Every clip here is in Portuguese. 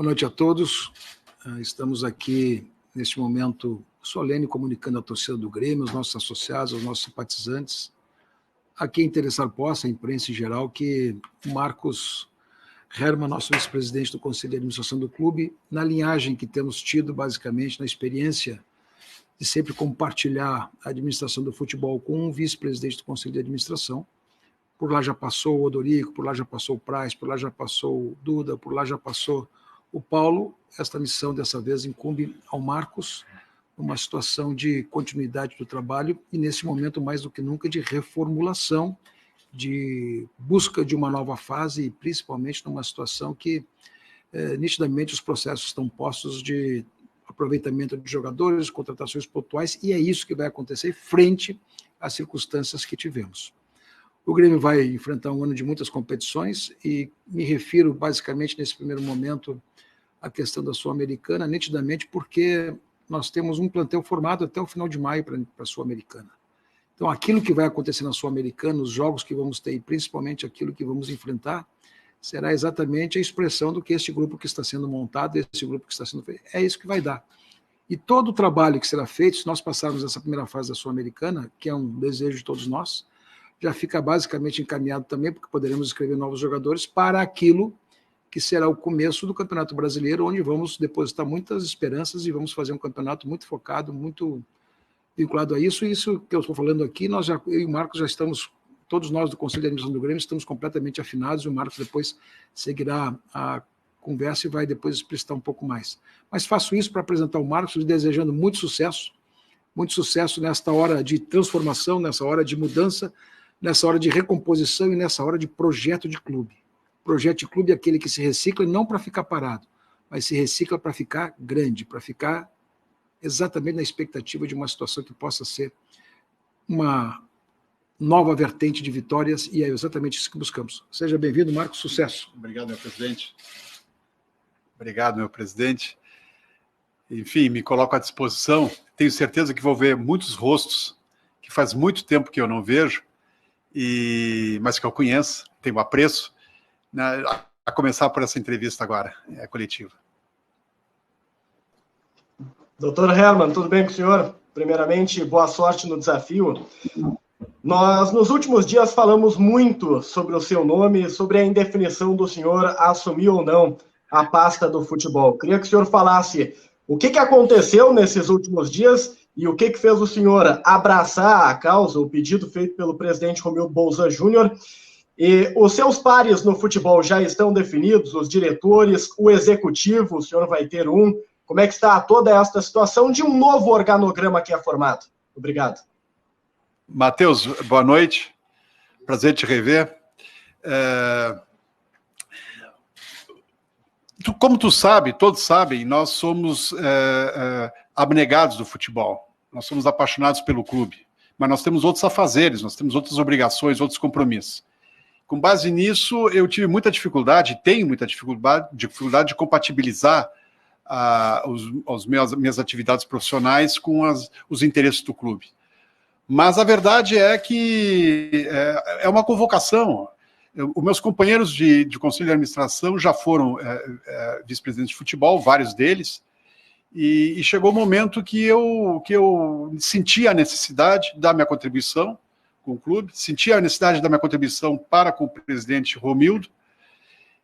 Boa noite a todos. Estamos aqui, neste momento solene, comunicando à torcida do Grêmio, aos nossos associados, aos nossos simpatizantes, a quem interessar possa, a imprensa em geral, que o Marcos Herman, nosso vice-presidente do Conselho de Administração do clube, na linhagem que temos tido, basicamente, na experiência de sempre compartilhar a administração do futebol com um vice-presidente do Conselho de Administração. Por lá já passou o Odorico, por lá já passou o Praz, por lá já passou o Duda, por lá já passou o Paulo. Esta missão, dessa vez, incumbe ao Marcos, uma situação de continuidade do trabalho e, nesse momento, mais do que nunca, de reformulação, de busca de uma nova fase e, principalmente, numa situação que, nitidamente, os processos estão postos de aproveitamento de jogadores, contratações pontuais, e é isso que vai acontecer frente às circunstâncias que tivemos. O Grêmio vai enfrentar um ano de muitas competições e me refiro, basicamente, nesse primeiro momento, à questão da Sul-Americana, nitidamente porque nós temos um plantel formado até o final de maio para a Sul-Americana. Então, aquilo que vai acontecer na Sul-Americana, os jogos que vamos ter, e principalmente aquilo que vamos enfrentar, será exatamente a expressão do que esse grupo que está sendo montado, esse grupo que está sendo feito, é isso que vai dar. E todo o trabalho que será feito, se nós passarmos essa primeira fase da Sul-Americana, que é um desejo de todos nós, já fica basicamente encaminhado também, porque poderemos escrever novos jogadores para aquilo que será o começo do Campeonato Brasileiro, onde vamos depositar muitas esperanças e vamos fazer um campeonato muito focado, muito vinculado a isso. E isso que eu estou falando aqui, eu e o Marcos já estamos, todos nós do Conselho de Administração do Grêmio, estamos completamente afinados, e o Marcos depois seguirá a conversa e vai depois explicitar um pouco mais. Mas faço isso para apresentar o Marcos, desejando muito sucesso nesta hora de transformação, nessa hora de mudança, nessa hora de recomposição e nessa hora de projeto de clube. Projeto de clube é aquele que se recicla não para ficar parado, mas se recicla para ficar grande, para ficar exatamente na expectativa de uma situação que possa ser uma nova vertente de vitórias, e é exatamente isso que buscamos. Seja bem-vindo, Marcos, sucesso. Obrigado, meu presidente. Obrigado, meu presidente. Enfim, me coloco à disposição. Tenho certeza que vou ver muitos rostos que faz muito tempo que eu não vejo, mas que eu conheço, tenho apreço, né, a começar por essa entrevista agora, coletiva. Doutor Herman, tudo bem com o senhor? Primeiramente, boa sorte no desafio. Nós, nos últimos dias, falamos muito sobre o seu nome, sobre a indefinição do senhor assumir ou não a pasta do futebol. Queria que o senhor falasse o que aconteceu nesses últimos dias e o que fez o senhor abraçar a causa, o pedido feito pelo presidente Romildo Bolzan Júnior. E os seus pares no futebol já estão definidos, os diretores, o executivo, o senhor vai ter um. Como é que está toda esta situação de um novo organograma que é formado? Obrigado. Matheus, boa noite. Prazer te rever. Como tu sabe, todos sabem, nós somos abnegados do futebol. Nós somos apaixonados pelo clube. Mas nós temos outros afazeres, nós temos outras obrigações, outros compromissos. Com base nisso, eu tive muita dificuldade, tenho muita dificuldade de compatibilizar as minhas atividades profissionais com os interesses do clube. Mas a verdade é que é uma convocação. Os meus companheiros de conselho de administração já foram vice-presidentes de futebol, vários deles, e chegou o momento que eu senti a necessidade da minha contribuição com o clube, senti a necessidade da minha contribuição para com o presidente Romildo,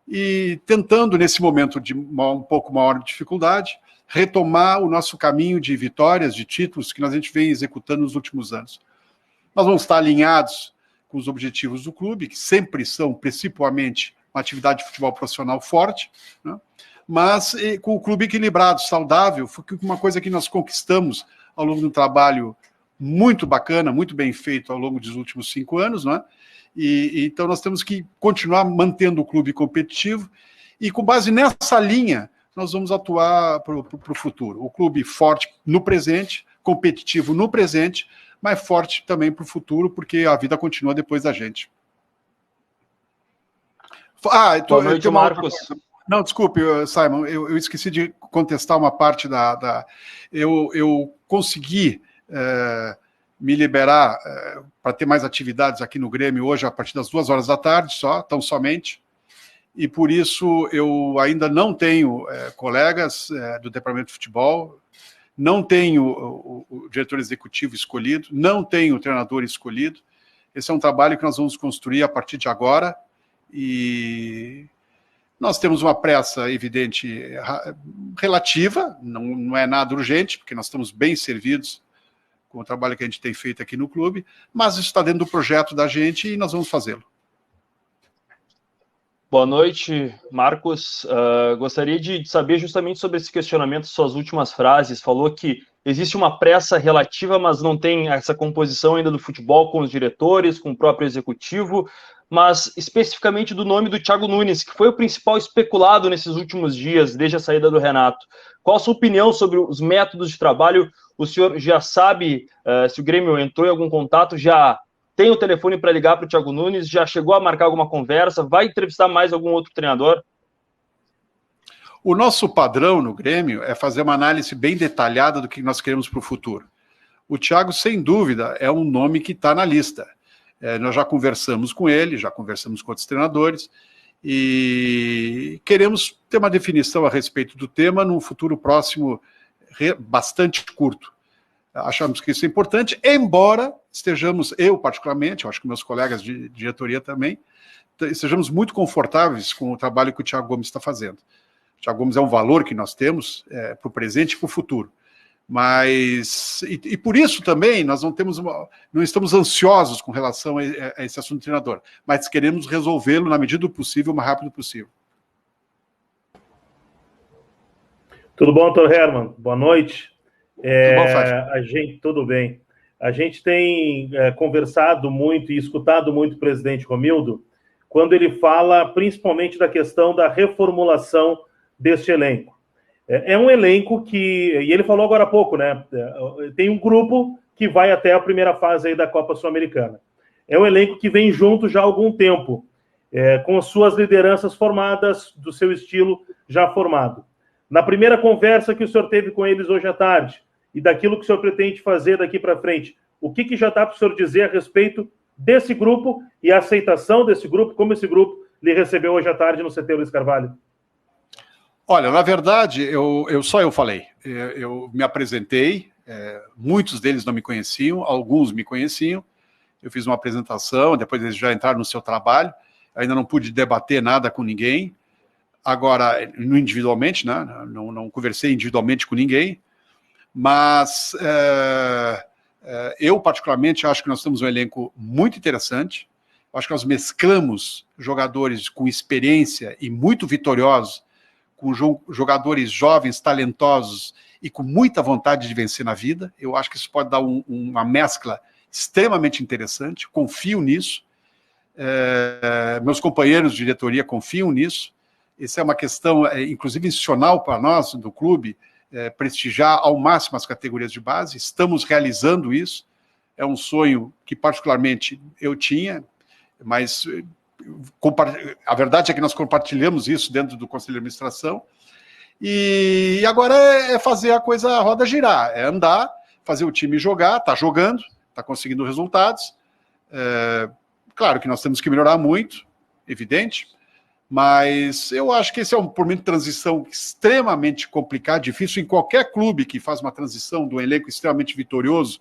e tentando, nesse momento de um pouco maior dificuldade, retomar o nosso caminho de vitórias, de títulos que a gente vem executando nos últimos anos. Nós vamos estar alinhados com os objetivos do clube, que sempre são, principalmente, uma atividade de futebol profissional forte, né? Mas com o clube equilibrado, saudável, foi uma coisa que nós conquistamos ao longo de um trabalho muito bacana, muito bem feito ao longo dos últimos 5 anos, né? Então nós temos que continuar mantendo o clube competitivo e, com base nessa linha, nós vamos atuar para o futuro. O clube forte no presente, competitivo no presente, mas forte também para o futuro, porque a vida continua depois da gente. Boa noite, Marcos. Não, desculpe, Simon, eu esqueci de contestar uma parte eu consegui me liberar para ter mais atividades aqui no Grêmio hoje, a partir das 2 horas da tarde só, tão somente. e por isso eu ainda não tenho colegas do departamento de futebol, não tenho o diretor executivo escolhido, não tenho o treinador escolhido. Esse é um trabalho que nós vamos construir a partir de agora, e nós temos uma pressa evidente relativa, não é nada urgente, porque nós estamos bem servidos com o trabalho que a gente tem feito aqui no clube, mas isso está dentro do projeto da gente e nós vamos fazê-lo. Boa noite, Marcos. Gostaria de saber justamente sobre esse questionamento, suas últimas frases. Falou que existe uma pressa relativa, mas não tem essa composição ainda do futebol com os diretores, com o próprio executivo, mas especificamente do nome do Thiago Nunes, que foi o principal especulado nesses últimos dias, desde a saída do Renato. Qual a sua opinião sobre os métodos de trabalho? O senhor já sabe se o Grêmio entrou em algum contato, já tem o telefone para ligar para o Thiago Nunes, já chegou a marcar alguma conversa, vai entrevistar mais algum outro treinador? O nosso padrão no Grêmio é fazer uma análise bem detalhada do que nós queremos para o futuro. O Thiago, sem dúvida, é um nome que está na lista. Nós já conversamos com ele, já conversamos com outros treinadores, e queremos ter uma definição a respeito do tema num futuro próximo bastante curto. Achamos que isso é importante, embora estejamos, eu particularmente, eu acho que meus colegas de diretoria também, estejamos muito confortáveis com o trabalho que o Thiago Gomes está fazendo. O Thiago Gomes é um valor que nós temos para o presente e para o futuro. Mas, e por isso também, nós não estamos ansiosos com relação a esse assunto do treinador, mas queremos resolvê-lo na medida do possível, o mais rápido possível. Tudo bom, Dr. Herman? Boa noite. Tudo bom, tudo bem. A gente tem conversado muito e escutado muito o presidente Romildo quando ele fala principalmente da questão da reformulação deste elenco. É um elenco que, e ele falou agora há pouco, né? Tem um grupo que vai até a primeira fase aí da Copa Sul-Americana. É um elenco que vem junto já há algum tempo, com as suas lideranças formadas, do seu estilo já formado. Na primeira conversa que o senhor teve com eles hoje à tarde, e daquilo que o senhor pretende fazer daqui para frente, o que já dá para o senhor dizer a respeito desse grupo e a aceitação desse grupo, como esse grupo lhe recebeu hoje à tarde no CT Luiz Carvalho? Olha, na verdade, eu falei. Eu me apresentei, muitos deles não me conheciam, alguns me conheciam. Eu fiz uma apresentação, depois eles já entraram no seu trabalho. Ainda não pude debater nada com ninguém. Agora, individualmente, né? Não conversei individualmente com ninguém. Mas eu, particularmente, acho que nós temos um elenco muito interessante. Acho que nós mesclamos jogadores com experiência e muito vitoriosos com jogadores jovens, talentosos e com muita vontade de vencer na vida. Eu acho que isso pode dar uma mescla extremamente interessante. Confio nisso. Meus companheiros de diretoria confiam nisso. Essa é uma questão, inclusive, institucional para nós, do clube, prestigiar ao máximo as categorias de base. Estamos realizando isso. É um sonho que, particularmente, eu tinha, mas a verdade é que nós compartilhamos isso dentro do Conselho de Administração, e agora é fazer a roda girar, é andar, fazer o time jogar, está jogando, está conseguindo resultados. Claro que nós temos que melhorar muito, evidente, mas eu acho que esse é um momento de transição extremamente complicado, difícil em qualquer clube que faz uma transição de um elenco extremamente vitorioso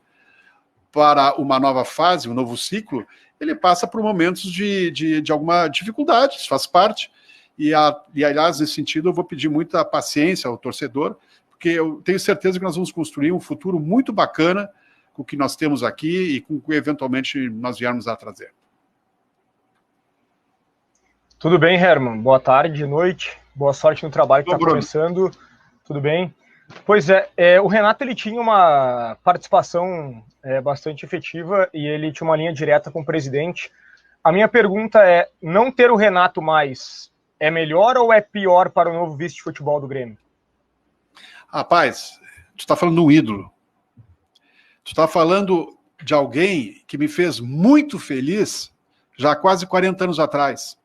para uma nova fase, um novo ciclo. Ele passa por momentos de alguma dificuldade, isso faz parte, e aliás, nesse sentido, eu vou pedir muita paciência ao torcedor, porque eu tenho certeza que nós vamos construir um futuro muito bacana com o que nós temos aqui e com o que eventualmente nós viermos a trazer. Tudo bem, Herman? Boa tarde, noite, boa sorte no trabalho que está começando. Tudo bem? Pois o Renato ele tinha uma participação bastante efetiva e ele tinha uma linha direta com o presidente. A minha pergunta é, não ter o Renato mais é melhor ou é pior para o novo vice de futebol do Grêmio? Rapaz, tu está falando de um ídolo. Tu está falando de alguém que me fez muito feliz já há quase 40 anos atrás,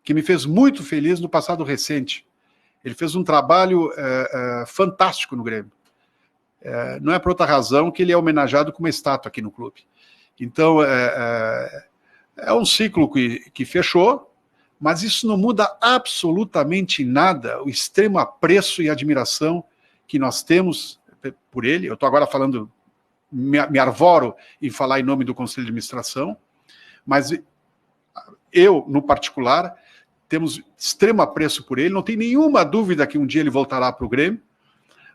que me fez muito feliz no passado recente. Ele fez um trabalho fantástico no Grêmio. Não é por outra razão que ele é homenageado com uma estátua aqui no clube. Então, é um ciclo que fechou, Mas isso não muda absolutamente nada o extremo apreço e admiração que nós temos por ele. Eu estou agora falando, me arvoro em falar em nome do Conselho de Administração, mas eu, no particular, temos extremo apreço por ele, não tem nenhuma dúvida que um dia ele voltará para o Grêmio,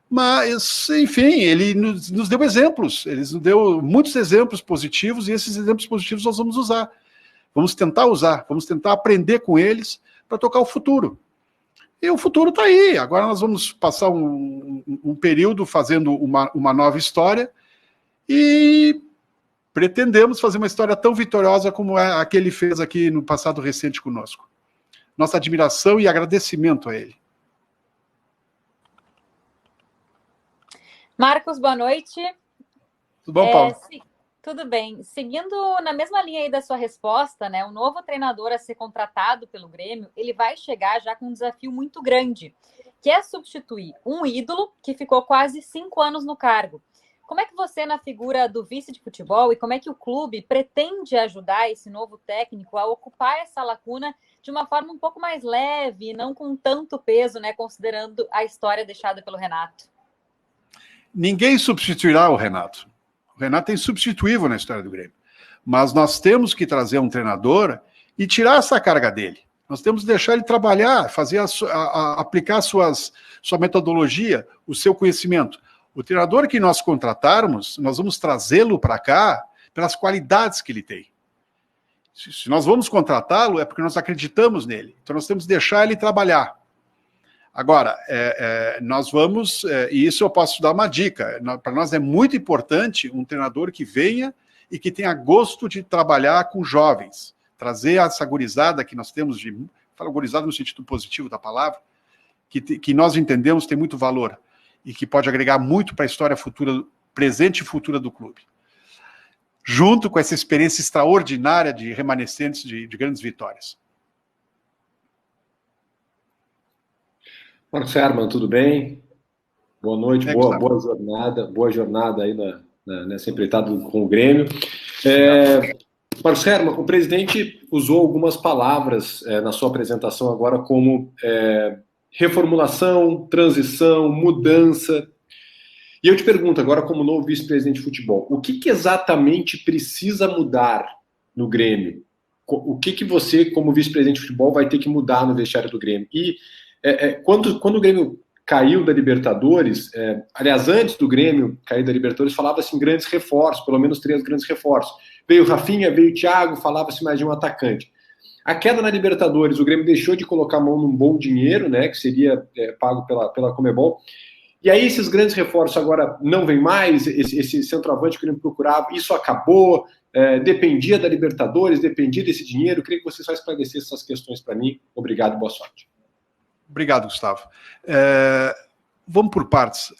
mas, enfim, ele nos deu exemplos, ele nos deu muitos exemplos positivos, e esses exemplos positivos nós vamos usar. Vamos tentar aprender com eles para tocar o futuro. E o futuro está aí. Agora nós vamos passar um período fazendo uma nova história e pretendemos fazer uma história tão vitoriosa como a que ele fez aqui no passado recente conosco. Nossa admiração e agradecimento a ele. Marcos, boa noite. Tudo bom, Paulo? Tudo bem. Seguindo na mesma linha aí da sua resposta, né? O novo treinador a ser contratado pelo Grêmio, ele vai chegar já com um desafio muito grande, que é substituir um ídolo que ficou quase 5 anos no cargo. Como é que você, na figura do vice de futebol, e como é que o clube pretende ajudar esse novo técnico a ocupar essa lacuna de uma forma um pouco mais leve, não com tanto peso, né? Considerando a história deixada pelo Renato. Ninguém substituirá o Renato. O Renato é insubstituível na história do Grêmio. Mas nós temos que trazer um treinador e tirar essa carga dele. Nós temos que deixar ele trabalhar, fazer aplicar sua metodologia, o seu conhecimento. O treinador que nós contratarmos, nós vamos trazê-lo para cá pelas qualidades que ele tem. Se nós vamos contratá-lo, é porque nós acreditamos nele. Então nós temos que deixar ele trabalhar. Agora, nós vamos, e isso eu posso dar uma dica, para nós é muito importante um treinador que venha e que tenha gosto de trabalhar com jovens, trazer essa gurizada que nós temos, falo gurizada no sentido positivo da palavra, que nós entendemos tem muito valor e que pode agregar muito para a história futura, presente e futura do clube. Junto com essa experiência extraordinária de remanescentes de grandes vitórias. Marcos Herman, tudo bem? Boa noite, boa jornada aí nessa empreitada com o Grêmio. Marcos Herman, o presidente usou algumas palavras na sua apresentação agora como reformulação, transição, mudança. E eu te pergunto agora, como novo vice-presidente de futebol, o que exatamente precisa mudar no Grêmio? O que você, como vice-presidente de futebol, vai ter que mudar no vestiário do Grêmio? E quando o Grêmio caiu da Libertadores, aliás, antes do Grêmio cair da Libertadores, falava-se em grandes reforços, pelo menos 3 grandes reforços. Veio o Rafinha, veio o Thiago, falava-se mais de um atacante. A queda na Libertadores, o Grêmio deixou de colocar a mão num bom dinheiro, né, que seria pago pela Conmebol. E aí esses grandes reforços agora não vem mais, esse centroavante que o Grêmio procurava, isso acabou, dependia da Libertadores, dependia desse dinheiro. Eu queria que você só esclarecesse essas questões para mim. Obrigado, boa sorte. Obrigado, Gustavo. Vamos por partes.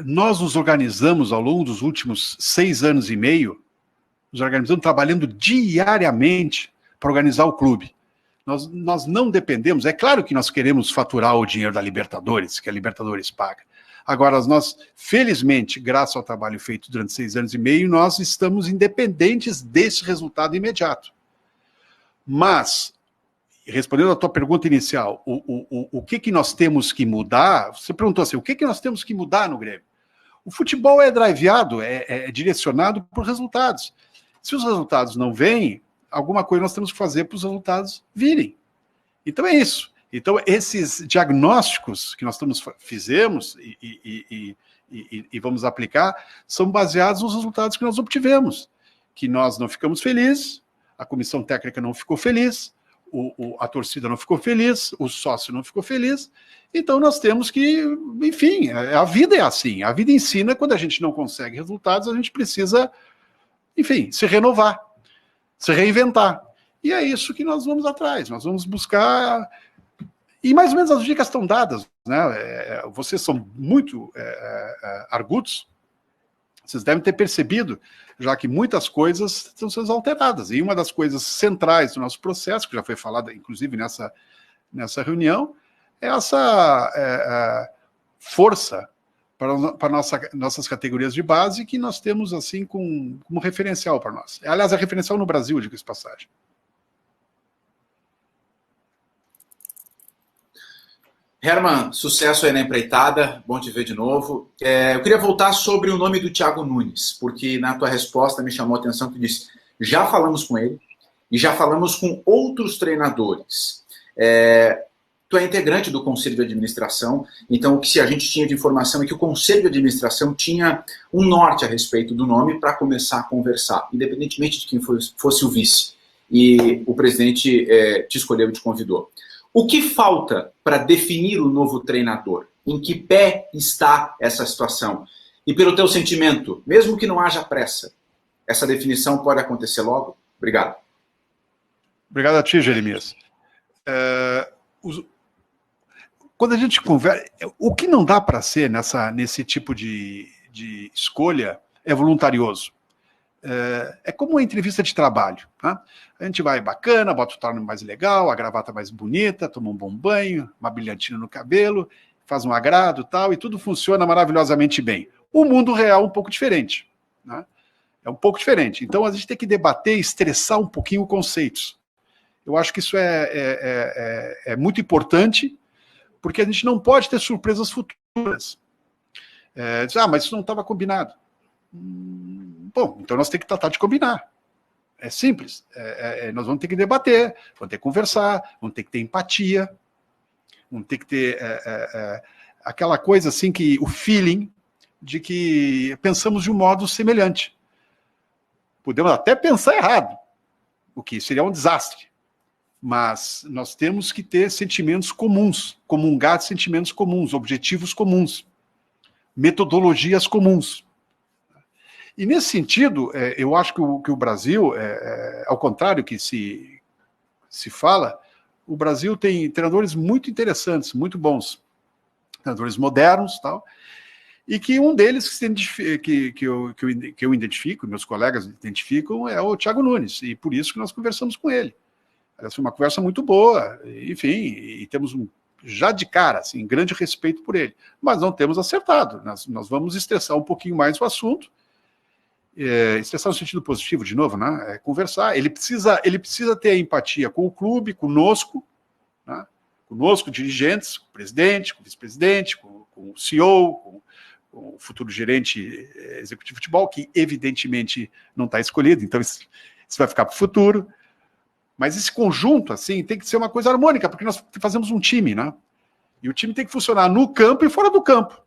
Nós nos organizamos ao longo dos últimos 6 anos e meio, nos organizamos trabalhando diariamente para organizar o clube. Nós não dependemos, é claro que nós queremos faturar o dinheiro da Libertadores, que a Libertadores paga. Agora, nós, felizmente, graças ao trabalho feito durante 6 anos e meio, nós estamos independentes desse resultado imediato. Mas, respondendo à tua pergunta inicial, o que nós temos que mudar? Você perguntou assim, o que nós temos que mudar no Grêmio? O futebol é driveado, é direcionado por resultados. Se os resultados não vêm, alguma coisa nós temos que fazer para os resultados virem. Então é isso. Então esses diagnósticos que nós fizemos e vamos aplicar são baseados nos resultados que nós obtivemos. Que nós não ficamos felizes, a comissão técnica não ficou feliz, a torcida não ficou feliz, o sócio não ficou feliz, então nós temos que, enfim, a vida é assim, a vida ensina, quando a gente não consegue resultados, a gente precisa, enfim, se renovar, se reinventar, e é isso que nós vamos atrás, nós vamos buscar, e mais ou menos as dicas estão dadas, né? Vocês são muito argutos, vocês devem ter percebido, já que muitas coisas estão sendo alteradas. E uma das coisas centrais do nosso processo, que já foi falada, inclusive, nessa reunião, é essa força para nossas categorias de base que nós temos assim como referencial para nós. Aliás, é referencial no Brasil, diga-se de passagem. Herman, sucesso aí na empreitada, bom te ver de novo. Eu queria voltar sobre o nome do Thiago Nunes, porque na tua resposta me chamou a atenção que tu disse, já falamos com ele e já falamos com outros treinadores. Tu é integrante do Conselho de Administração, então o que a gente tinha de informação é que o Conselho de Administração tinha um norte a respeito do nome para começar a conversar, independentemente de quem fosse o vice. E o presidente te escolheu e te convidou. O que falta para definir o novo treinador? Em que pé está essa situação? E pelo teu sentimento, mesmo que não haja pressa, essa definição pode acontecer logo? Obrigado. Obrigado a ti, Jeremias. Quando a gente conversa, o que não dá para ser nesse tipo de escolha é voluntarioso. É como uma entrevista de trabalho. Tá? A gente vai bacana, bota o terno mais legal, a gravata mais bonita, toma um bom banho, uma brilhantina no cabelo, faz um agrado tal, e tudo funciona maravilhosamente bem. O mundo real é um pouco diferente. Né? É um pouco diferente. Então a gente tem que debater e estressar um pouquinho conceitos. Eu acho que isso é muito importante, porque a gente não pode ter surpresas futuras. Mas isso não estava combinado. Bom, então nós temos que tratar de combinar. É simples. Nós vamos ter que debater, vamos ter que conversar, vamos ter que ter empatia, vamos ter que ter aquela coisa assim, que o feeling de que pensamos de um modo semelhante. Podemos até pensar errado, o que seria um desastre. Mas nós temos que ter sentimentos comuns, comungar de sentimentos comuns, objetivos comuns, metodologias comuns. E nesse sentido, eu acho que o Brasil, ao contrário que se fala, o Brasil tem treinadores muito interessantes, muito bons, treinadores modernos, tal, e que um deles que eu identifico, meus colegas identificam, é o Thiago Nunes, e por isso que nós conversamos com ele. Essa foi uma conversa muito boa, enfim, e temos já de cara, assim, grande respeito por ele, mas não temos acertado. Nós vamos estressar um pouquinho mais o assunto, estressar no sentido positivo, de novo, né? Conversar. Ele precisa ter empatia com o clube, conosco, né? Conosco, dirigentes, com o presidente, com o vice-presidente, com o CEO, com o futuro gerente executivo de futebol, que evidentemente não está escolhido, então isso vai ficar para o futuro. Mas esse conjunto, assim, tem que ser uma coisa harmônica, porque nós fazemos um time, né? E o time tem que funcionar no campo e fora do campo.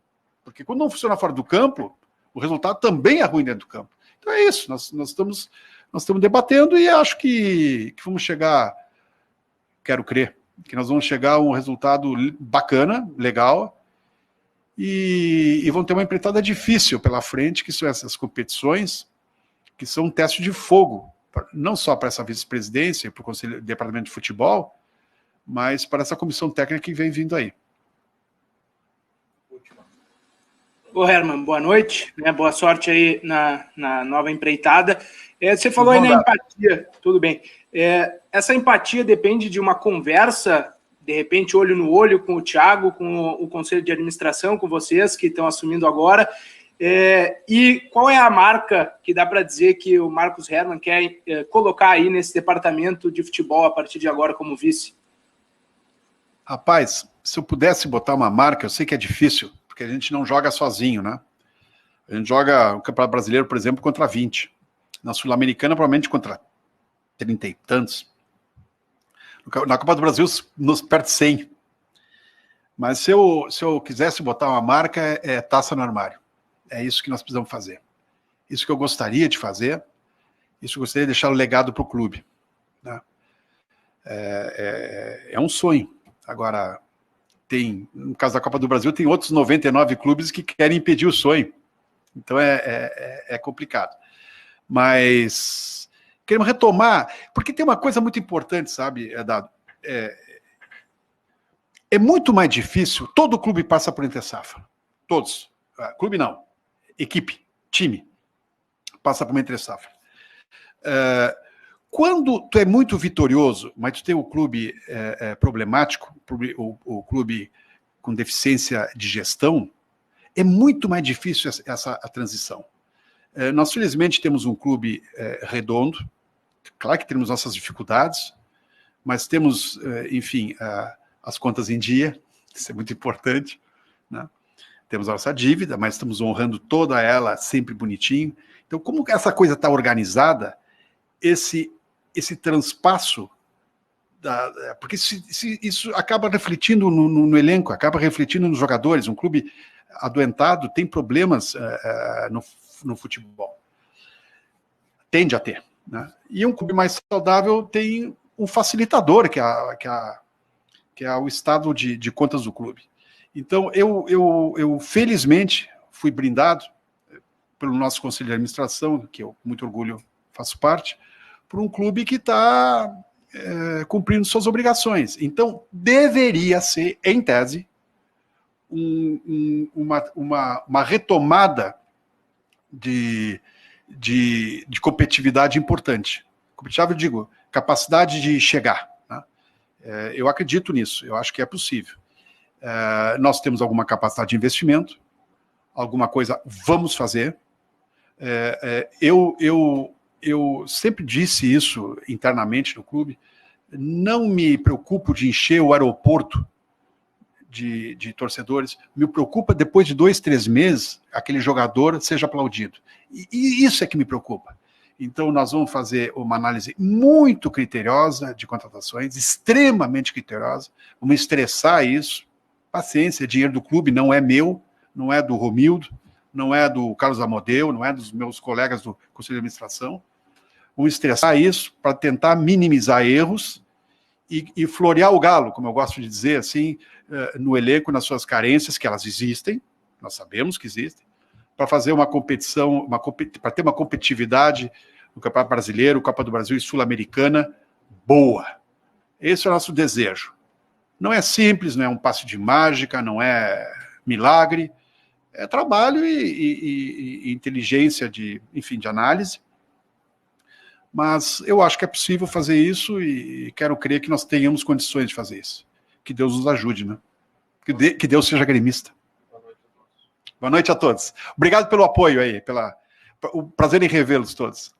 Porque quando não funciona fora do campo, o resultado também é ruim dentro do campo. Então é isso, nós estamos debatendo e acho que vamos chegar, quero crer, que nós vamos chegar a um resultado bacana, legal, e vão ter uma empreitada difícil pela frente, que são essas competições, que são um teste de fogo, não só para essa vice-presidência, para o Conselho de Departamento de Futebol, mas para essa comissão técnica que vem vindo aí. Ô Herman, boa noite, né? Boa sorte aí na nova empreitada. Você falou aí na empatia, tudo bem. Essa empatia depende de uma conversa, de repente, olho no olho com o Thiago, com o Conselho de Administração, com vocês que estão assumindo agora. E qual é a marca que dá para dizer que o Marcos Herman quer colocar aí nesse departamento de futebol a partir de agora como vice? Rapaz, se eu pudesse botar uma marca, eu sei que é difícil, porque a gente não joga sozinho, né? A gente joga o Campeonato Brasileiro, por exemplo, contra 20. Na Sul-Americana, provavelmente contra 30 e tantos. Na Copa do Brasil, nos perde 100. Mas se eu quisesse botar uma marca, é taça no armário. É isso que nós precisamos fazer. Isso que eu gostaria de fazer, isso que eu gostaria de deixar o legado para o clube. Né? É um sonho. Agora, no caso da Copa do Brasil, tem outros 99 clubes que querem impedir o sonho. Então é complicado. Mas queremos retomar, porque tem uma coisa muito importante, sabe, Dado? É muito mais difícil, todo clube passa por entre-safra. Todos. Clube não. Equipe, time, passa por uma entre-safra. Quando tu é muito vitorioso, mas tu tem o clube problemático, o clube com deficiência de gestão, é muito mais difícil a transição. Nós, felizmente, temos um clube redondo, claro que temos nossas dificuldades, mas temos, enfim, as contas em dia, isso é muito importante, né? Temos a nossa dívida, mas estamos honrando toda ela sempre bonitinho. Então, como essa coisa está organizada, esse transpasso, porque isso acaba refletindo no elenco, acaba refletindo nos jogadores. Um clube adoentado tem problemas no futebol. Tende a ter, né? E um clube mais saudável tem um facilitador, que é o estado de contas do clube. Então, eu felizmente fui brindado pelo nosso conselho de administração, que eu, com muito orgulho, faço parte, por um clube que está cumprindo suas obrigações. Então, deveria ser, em tese, uma retomada de competitividade importante. Competitividade, eu digo, capacidade de chegar, né? Eu acredito nisso, eu acho que é possível. Nós temos alguma capacidade de investimento, alguma coisa vamos fazer. Eu sempre disse isso internamente no clube, não me preocupo de encher o aeroporto de torcedores, me preocupa depois de 2, 3 meses, aquele jogador seja aplaudido. E isso é que me preocupa. Então nós vamos fazer uma análise muito criteriosa de contratações, extremamente criteriosa, vamos estressar isso, paciência, dinheiro do clube não é meu, não é do Romildo, não é do Carlos Amodeu, não é dos meus colegas do Conselho de Administração. Vamos estressar isso para tentar minimizar erros e florear o galo, como eu gosto de dizer, assim, no elenco, nas suas carências, que elas existem, nós sabemos que existem, para fazer uma competição, para ter uma competitividade no Campeonato Brasileiro, Copa do Brasil e Sul-Americana boa. Esse é o nosso desejo. Não é simples, não é um passe de mágica, não é milagre, é trabalho e inteligência de análise. Mas eu acho que é possível fazer isso e quero crer que nós tenhamos condições de fazer isso. Que Deus nos ajude, né? Que Deus seja gremista. Boa noite a todos. Obrigado pelo apoio aí, o prazer em revê-los todos.